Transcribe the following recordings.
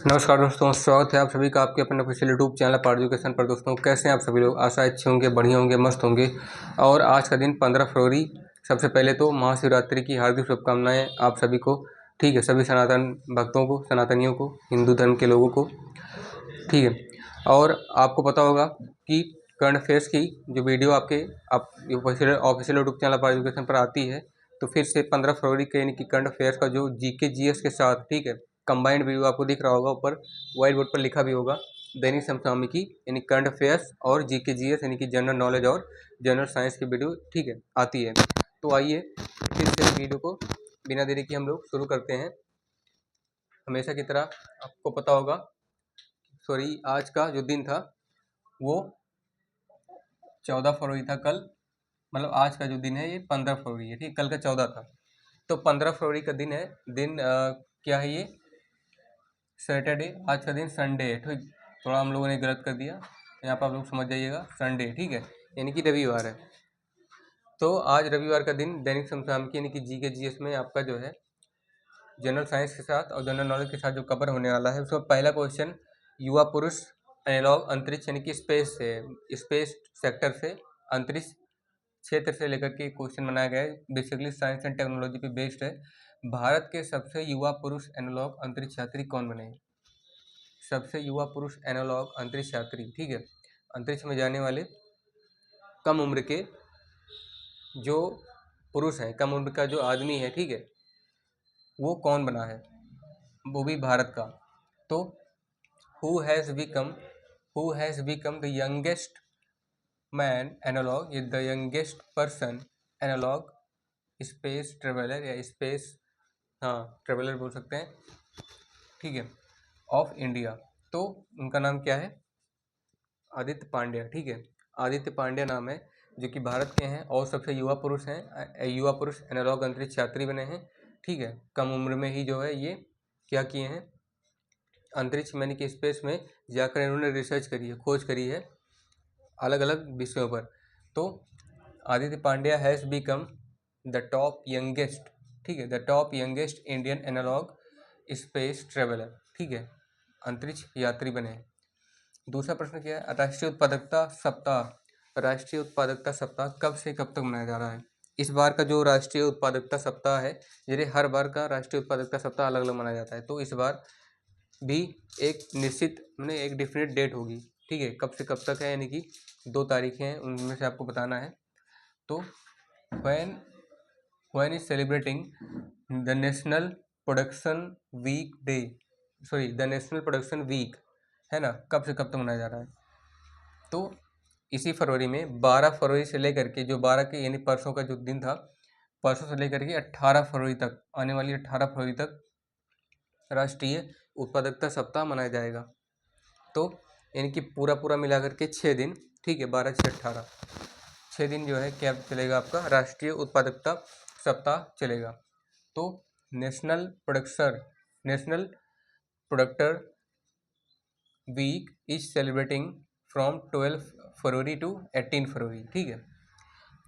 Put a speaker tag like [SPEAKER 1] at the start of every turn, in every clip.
[SPEAKER 1] नमस्कार दोस्तों, स्वागत है आप सभी का आपके अपने official YouTube channel part education पर। दोस्तों कैसे हैं आप सभी लोग? आशा अच्छे होंगे, बढ़िया होंगे, मस्त होंगे। और आज का दिन 15 फरवरी। सबसे पहले तो महाशिवरात्रि की हार्दिक शुभकामनाएं आप सभी को। ठीक है, सभी सनातन भक्तों को, सनातनियों को, हिंदू धर्म के लोगों को। ठीक है। और आपको पता होगा कि करंट अफेयर्स की जो वीडियो आपके आप official YouTube channel part education पर आती है, तो फिर से 15 फरवरी के यानी कि करंट अफेयर्स का जो जीके जीएस के साथ, ठीक है, कंबाइंड वीडियो आपको दिख रहा होगा, ऊपर व्हाइट बोर्ड पर लिखा भी होगा। दैनिक समसामयिकी यानी करंट अफेयर्स और जीके जीएस यानी कि जनरल नॉलेज और जनरल साइंस की वीडियो, ठीक है, आती है। तो आइए फिर से वीडियो को बिना देरी के हम लोग शुरू करते हैं। हमेशा की तरह आपको पता होगा, सॉरी, आज का जो दिन था वो 14 फरवरी था। कल मतलब आज का जो दिन है ये 15 फरवरी है, ठीक। कल का 14 था, तो 15 फरवरी का दिन है। दिन क्या है ये? सैटरडे। आज का दिन संडे है, ठीक। थोड़ा हम लोगों ने गलत कर दिया, यहाँ पर आप लोग समझ जाइएगा, संडे, ठीक है, यानी कि रविवार है। तो आज रविवार का दिन दैनिक समसामयिकी यानी कि जीके जीएस में आपका जो है जनरल साइंस के साथ और जनरल नॉलेज के साथ जो कवर होने वाला है, उसमें पहला क्वेश्चन युवा पुरुष एनालॉग अंतरिक्ष यानी कि स्पेस से, स्पेस सेक्टर से, अंतरिक्ष क्षेत्र से लेकर के क्वेश्चन बनाया गया है। बेसिकली साइंस एंड टेक्नोलॉजी पे बेस्ड है। भारत के सबसे युवा पुरुष एनालॉग अंतरिक्ष यात्री कौन बने? सबसे युवा पुरुष एनालॉग अंतरिक्ष यात्री, ठीक है, अंतरिक्ष में जाने वाले कम उम्र के जो पुरुष हैं, कम उम्र का जो आदमी है, ठीक है, वो कौन बना है? वो भी भारत का। तो who has become the youngest man analog, the youngest person analog space traveller या स्पेस, हाँ, ट्रेवलर बोल सकते हैं, ठीक है, ऑफ इंडिया। तो उनका नाम क्या है? आदित्य पांड्या, ठीक है, आदित्य पांड्या नाम है, जो कि भारत के हैं और सबसे युवा पुरुष हैं, युवा पुरुष एनालॉग अंतरिक्ष यात्री बने हैं, ठीक है। कम उम्र में ही जो है ये क्या किए हैं? अंतरिक्ष में यानी कि स्पेस में जाकर इन्होंने रिसर्च करी है, खोज करी है अलग अलग विषयों पर। तो Aditya Pandya has become the top youngest, ठीक है, the top youngest Indian analog space traveller, ठीक है, अंतरिक्ष यात्री बने हैं। दूसरा प्रश्न क्या है? राष्ट्रीय उत्पादकता सप्ताह, राष्ट्रीय उत्पादकता सप्ताह कब से कब तक मनाया जा रहा है? इस बार का जो राष्ट्रीय उत्पादकता सप्ताह है, जैसे हर बार का राष्ट्रीय उत्पादकता सप्ताह अलग अलग मनाया जाता है, तो इस बार भी एक निश्चित मैंने एक डिफिनिट डेट होगी, ठीक है, कब से कब तक है, यानी कि 2 तारीखें हैं, उनमें से आपको बताना है। तो when is celebrating the national production week day, sorry, the national production week, है ना, कब से कब तक मनाया जा रहा है? तो इसी फरवरी में 12 फरवरी से लेकर के, जो 12 के यानी परसों का जो दिन था, परसों से लेकर के 18 फरवरी तक, आने वाली 18 फरवरी तक राष्ट्रीय उत्पादकता सप्ताह मनाया जाएगा। तो यानी कि पूरा मिला करके 6 दिन, ठीक है, 12 6 18, 6 दिन जो है क्या चलेगा आपका? राष्ट्रीय उत्पादकता सप्ताह चलेगा। तो national productor week is celebrating from 12 February to 18 February, ठीक है।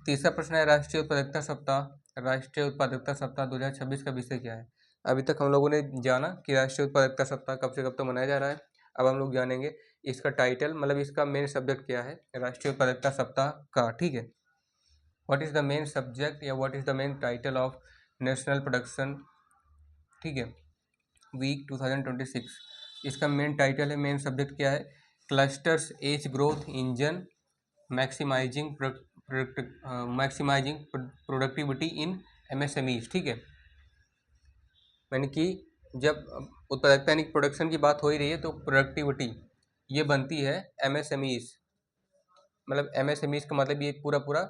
[SPEAKER 1] तीसरा प्रश्न है राष्ट्रीय उत्पादकता सप्ताह, राष्ट्रीय उत्पादकता सप्ताह 2026 का विषय क्या है? अभी तक हम लोगों ने जाना कि राष्ट्रीय उत्पादकता सप्ताह कब से कब तक मनाया जा रहा है। अब हम लोग जानेंगे इसका टाइटल, मतलब इसका मेन सब्जेक्ट क्या है राष्ट्रीय उत्पादकता सप्ताह का, ठीक है। What is the main subject या what is the main title of national production, ठीक है, वीक 2026। इसका मेन टाइटल है, मेन सब्जेक्ट क्या है? Clusters as growth engine maximising productivity in MSMEs, ठीक है। यानी कि जब उत्पादकता यानी प्रोडक्शन की बात हो ही रही है, तो प्रोडक्टिविटी ये बनती है एमएसएमईज, मतलब एमएसएमईज का मतलब ये पूरा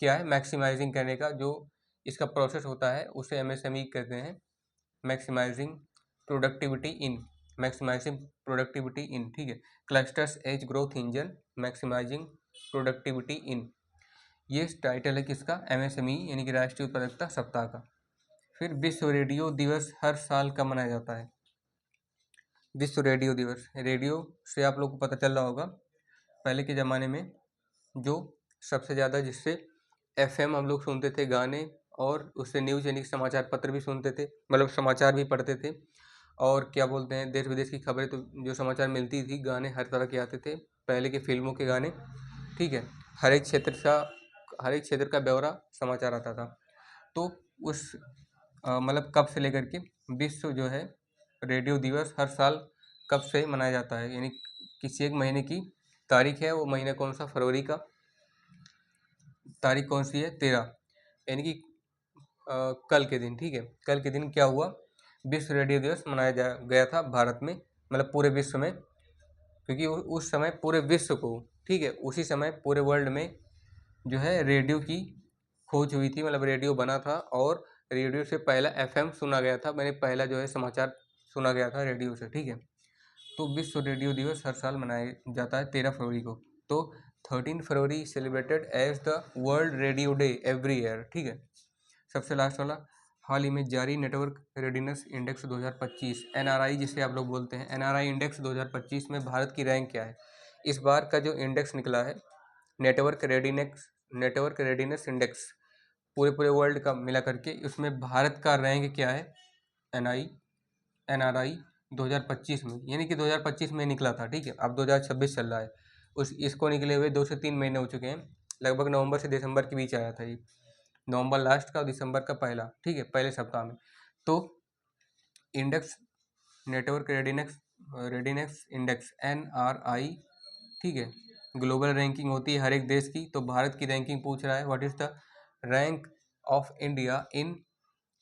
[SPEAKER 1] क्या है? मैक्सिमाइजिंग करने का जो इसका प्रोसेस होता है उसे एमएसएमई कहते हैं, मैक्सिमाइजिंग प्रोडक्टिविटी इन, ठीक है। Clusters as growth engine maximising productivity in, ये टाइटल है किसका? एमएसएमई यानी कि राष्ट्रीय उत्पादकता सप्ताह का। फिर विश्व रेडियो दिवस हर साल कब मनाया जाता है? विश्व रेडियो दिवस, रेडियो से आप लोग को पता चल रहा होगा, पहले के ज़माने में जो सबसे ज़्यादा जिससे एफएम हम लोग सुनते थे गाने, और उससे न्यूज़ यानी समाचार पत्र भी सुनते थे, मतलब समाचार भी पढ़ते थे। और क्या बोलते हैं, देश विदेश की खबरें तो जो समाचार मिलती थी, गाने हर तरह के आते थे, पहले के फिल्मों के गाने, ठीक है, हर एक क्षेत्र का ब्यौरा समाचार आता था। तो उस मतलब कब से लेकर के विश्व जो है रेडियो दिवस हर साल कब से मनाया जाता है, यानी किसी एक महीने की तारीख है, वो महीना कौन सा, फरवरी का तारीख कौन सी है, 13, यानी कि कल के दिन, ठीक है, कल के दिन क्या हुआ, विश्व रेडियो दिवस मनाया गया था भारत में, मतलब पूरे विश्व में, क्योंकि उस समय पूरे विश्व को, ठीक है, उसी समय पूरे वर्ल्ड में जो है रेडियो की खोज हुई थी, मतलब रेडियो बना था और रेडियो से पहला एफएम सुना गया था, मैंने पहला जो है समाचार सुना गया था रेडियो से, ठीक है। तो विश्व रेडियो दिवस हर साल मनाया जाता है 13 फरवरी को। तो 13 February celebrated as the world radio day every year, ठीक है। सबसे लास्ट वाला, हाल ही में जारी नेटवर्क रेडिनेस इंडेक्स 2025 एनआरआई जिसे आप लोग बोलते हैं, एनआरआई इंडेक्स 2025 में भारत की रैंक क्या है। इस बार का जो इंडेक्स निकला है नेटवर्क रेडिनेस इंडेक्स, पूरे पूरे वर्ल्ड का मिला करके, उसमें भारत का रैंक क्या है, एनआरआई 2025 में, यानी कि 2025 में निकला था, ठीक है, अब 2026 चल रहा है, इसको निकले हुए 2 से 3 महीने हो चुके हैं, लगभग नवंबर से दिसंबर के बीच आया था ये, नवंबर लास्ट का और दिसंबर का पहला, ठीक है, पहले सप्ताह में। तो index network readiness index NRI, ठीक है, ग्लोबल रैंकिंग होती है हर एक देश की, तो भारत की रैंकिंग पूछ रहा है, what is the rank of India in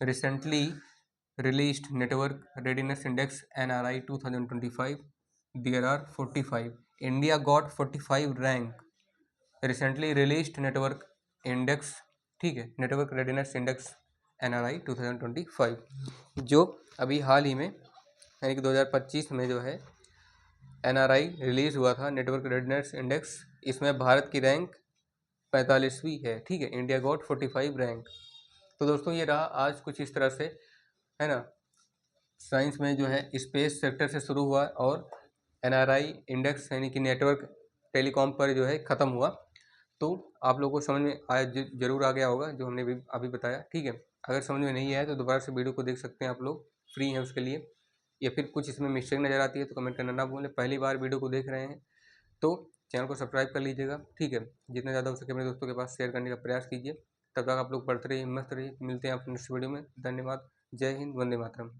[SPEAKER 1] recently released network readiness index NRI 2025, there are 45, India got 45 rank, recently released network index, ठीक है, नेटवर्क रेडिनेस इंडेक्स NRI 2025 जो अभी हाल ही में यानी कि 2025 में जो है NRI रिलीज हुआ था, नेटवर्क रेडिनेस इंडेक्स, इसमें भारत की रैंक 45वीं है, ठीक है, इंडिया गॉट 45 रैंक। तो दोस्तों ये रहा आज कुछ इस तरह से, है ना, साइंस में जो है स्पेस सेक्टर से शुरू हुआ और एनआरआई इंडेक्स यानी कि नेटवर्क टेलीकॉम पर जो है ख़त्म हुआ। तो आप लोगों को समझ में आया, जरूर आ गया होगा जो हमने अभी बताया, ठीक है। अगर समझ में नहीं आया तो दोबारा से वीडियो को देख सकते हैं आप लोग, फ्री हैं उसके लिए, या फिर कुछ इसमें मिस्टेक नज़र आती है तो कमेंट करना ना भूलें। पहली बार वीडियो को देख रहे हैं तो चैनल को सब्सक्राइब कर लीजिएगा, ठीक है, जितना ज़्यादा हो सके अपने दोस्तों के पास शेयर करने का प्रयास कीजिए। तब तक आप लोग पढ़ते रहिए, मस्त रहिए, मिलते हैं आप नेक्स्ट वीडियो में। धन्यवाद, जय हिंद, वंदे मातरम।